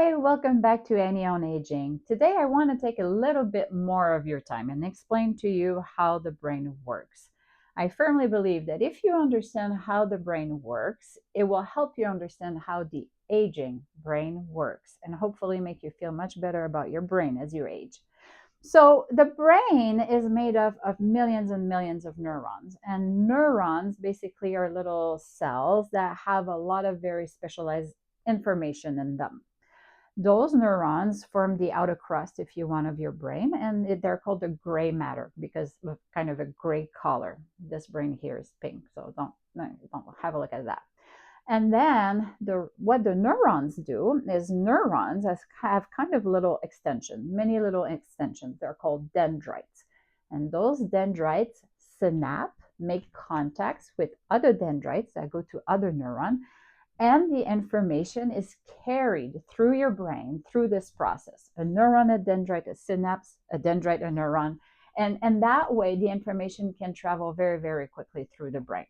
Hi, welcome back to Annie on Aging. Today I want to take a little bit more of your time and explain to you how the brain works. I firmly believe that if you understand how the brain works, it will help you understand how the aging brain works and hopefully make you feel much better about your brain as you age. So, the brain is made of millions and millions of neurons, and neurons basically are little cells that have a lot of very specialized information in them. Those neurons form the outer crust, if you want, of your brain, and they're called the gray matter because of kind of a gray color. This brain here is pink, so don't have a look at that. And then what the neurons do is neurons have kind of little extensions, many little extensions. They're called dendrites, and those dendrites synapse, make contacts with other dendrites that go to other neurons, and the information is carried through your brain through this process. A neuron, a dendrite, a synapse, a dendrite, a neuron. And that way, the information can travel very, very quickly through the brain.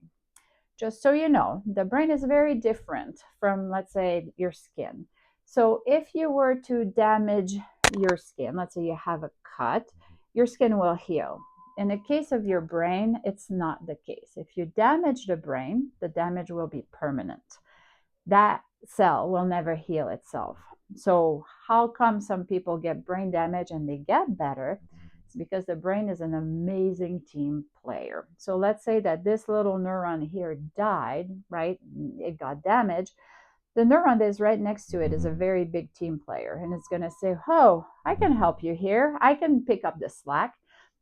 Just so you know, the brain is very different from, let's say, your skin. So if you were to damage your skin, let's say you have a cut, your skin will heal. In the case of your brain, it's not the case. If you damage the brain, the damage will be permanent. That cell will never heal itself. So, how come some people get brain damage and they get better? It's because the brain is an amazing team player. So, let's say that this little neuron here died, right? It got damaged. The neuron that is right next to it is a very big team player, and it's going to say, "Oh, I can help you here. I can pick up the slack."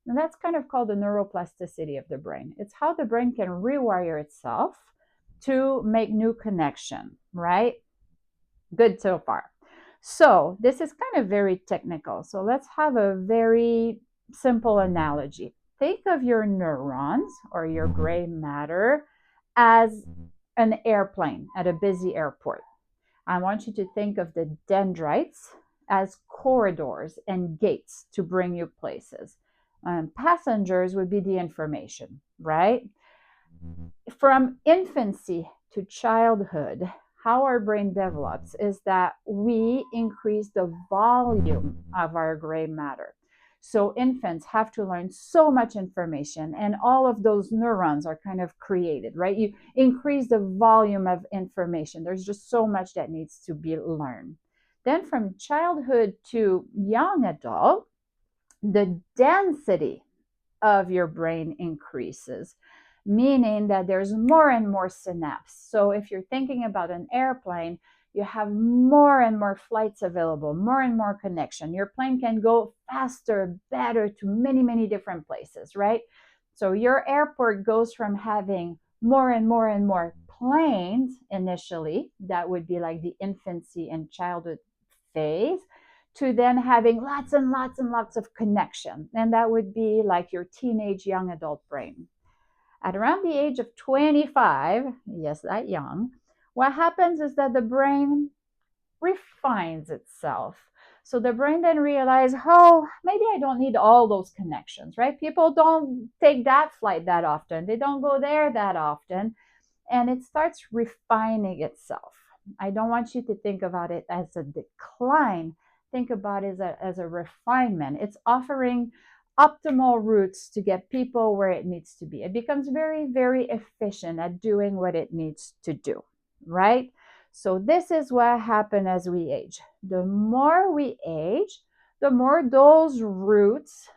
And that's kind of called the neuroplasticity of the brain. It's how the brain can rewire itself to make new connection, right? Good so far. So this is kind of very technical. So let's have a very simple analogy. Think of your neurons or your gray matter as an airplane at a busy airport. I want you to think of the dendrites as corridors and gates to bring you places. Passengers would be the information, right? From infancy to childhood, how our brain develops is that we increase the volume of our gray matter. So infants have to learn so much information, and all of those neurons are kind of created, right? You increase the volume of information. There's just so much that needs to be learned. Then from childhood to young adult, the density of your brain increases, meaning that there's more and more synapse. So if you're thinking about an airplane, you have more and more flights available, more and more connection. Your plane can go faster, better to many, many different places, right? So your airport goes from having more and more and more planes initially, that would be like the infancy and childhood phase, to then having lots and lots and lots of connection. And that would be like your teenage young adult brain. At around the age of 25, yes, that young, what happens is that the brain refines itself. So the brain then realizes, oh, maybe I don't need all those connections, right? People don't take that flight that often, they don't go there that often, and it starts refining itself. I don't want you to think about it as a decline. Think about it as a refinement. It's offering optimal routes to get people where it needs to be. It becomes very, very efficient at doing what it needs to do, right? So this is what happens as we age. The more we age, the more those routes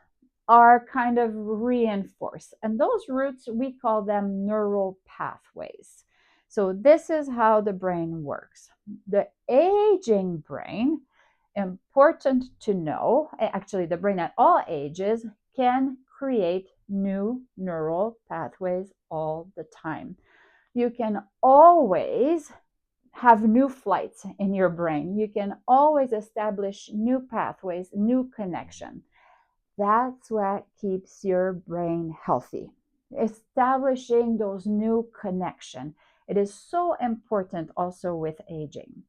are kind of reinforced. And those roots, we call them neural pathways. So this is how the brain works. The aging brain, important to know, actually the brain at all ages can create new neural pathways all the time. You can always have new flights in your brain. You can always establish new pathways, new connection. That's what keeps your brain healthy. Establishing those new connections. It is so important also with aging.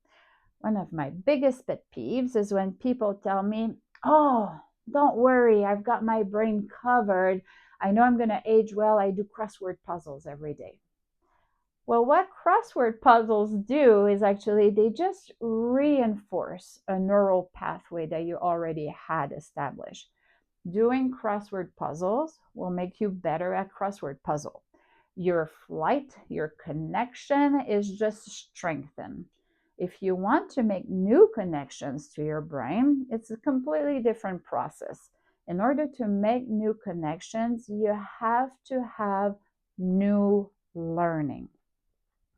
One of my biggest pet peeves is when people tell me, oh, don't worry, I've got my brain covered. I know I'm going to age well. I do crossword puzzles every day. Well, what crossword puzzles do is actually they just reinforce a neural pathway that you already had established. Doing crossword puzzles will make you better at crossword puzzle. Your flight, your connection is just strengthened. If you want to make new connections to your brain, it's a completely different process. In order to make new connections, you have to have new learning.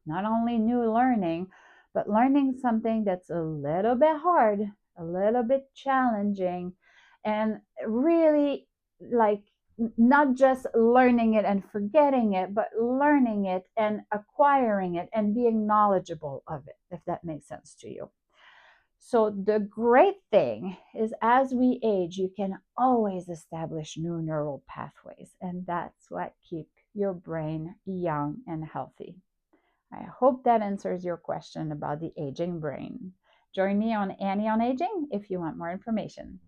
Not only new learning, but learning something that's a little bit hard, a little bit challenging, and really like not just learning it and forgetting it, but learning it and acquiring it and being knowledgeable of it, if that makes sense to you. So, the great thing is as we age, you can always establish new neural pathways, and that's what keeps your brain young and healthy. I hope that answers your question about the aging brain. Join me on Annie on Aging if you want more information.